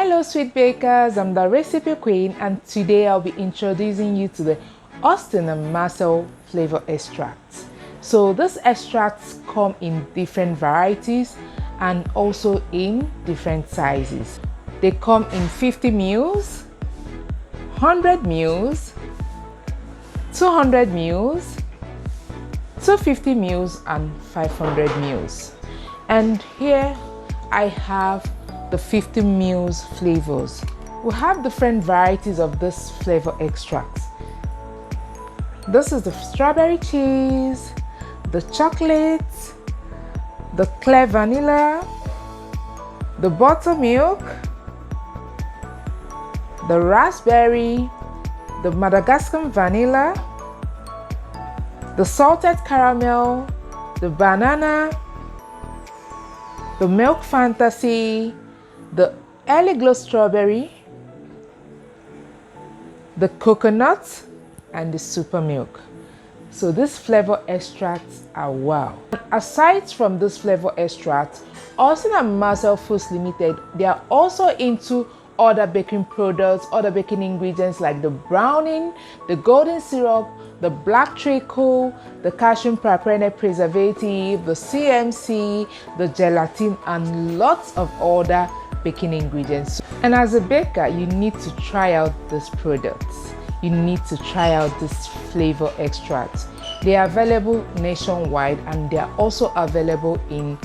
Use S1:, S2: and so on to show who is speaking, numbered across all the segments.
S1: Hello sweet bakers, I'm the recipe queen and today I'll be introducing you to the Austen and Marcel flavor extracts. So these extracts come in different varieties and also in different sizes. They come in 50 ml, 100 ml, 200 ml, 250 ml and 500 ml. And here I have the 50 ml flavors. We have different varieties of this flavor extract. This is the strawberry cheese, the chocolate, the clear vanilla, the buttermilk, the raspberry, the Madagascan Vanilla, the salted caramel, the banana, the milk Phantasy, the Earliglow Strawberry, the coconut, and the Supermilk. So these flavor extracts are wow. Aside from this flavor extract, Austen and Marcel Foods Limited, they are also into other baking products, other baking ingredients like the browning, the golden syrup, the black treacle, the calcium propionate preservative, the CMC, the gelatin, and lots of other baking ingredients. And as a baker, you need to try out these products. You need to try out this flavor extracts. They are available nationwide and they are also available in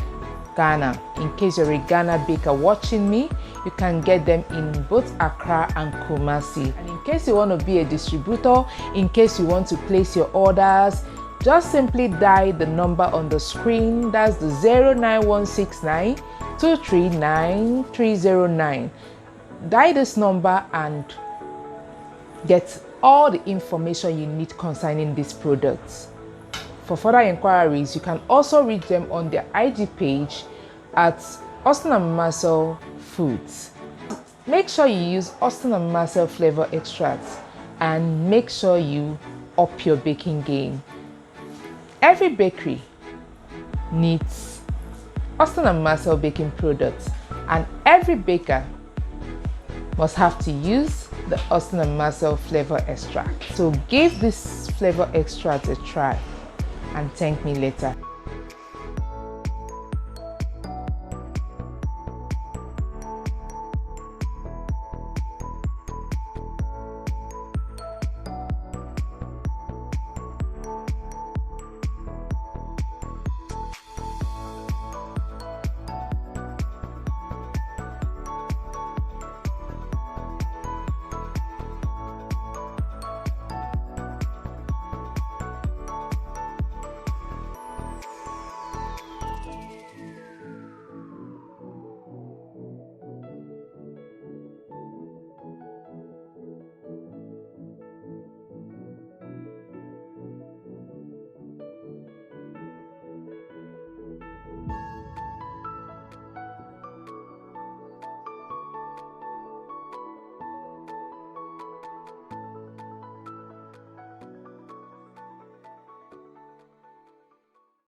S1: Ghana. In case you're a Ghana baker watching me, you can get them in both Accra and Kumasi. And in case you want to be a distributor, in case you want to place your orders, just simply dial the number on the screen. That's the 09169 239 309. Dial this number and get all the information you need concerning these products. For further inquiries, you can also reach them on their IG page at Austen and Marcel Foods. Make sure you use Austen and Marcel flavor extracts and make sure you up your baking game. Every bakery needs Austen and Marcel baking products and every baker must have to use the Austen and Marcel flavor extract. So give this flavor extract a try and thank me later.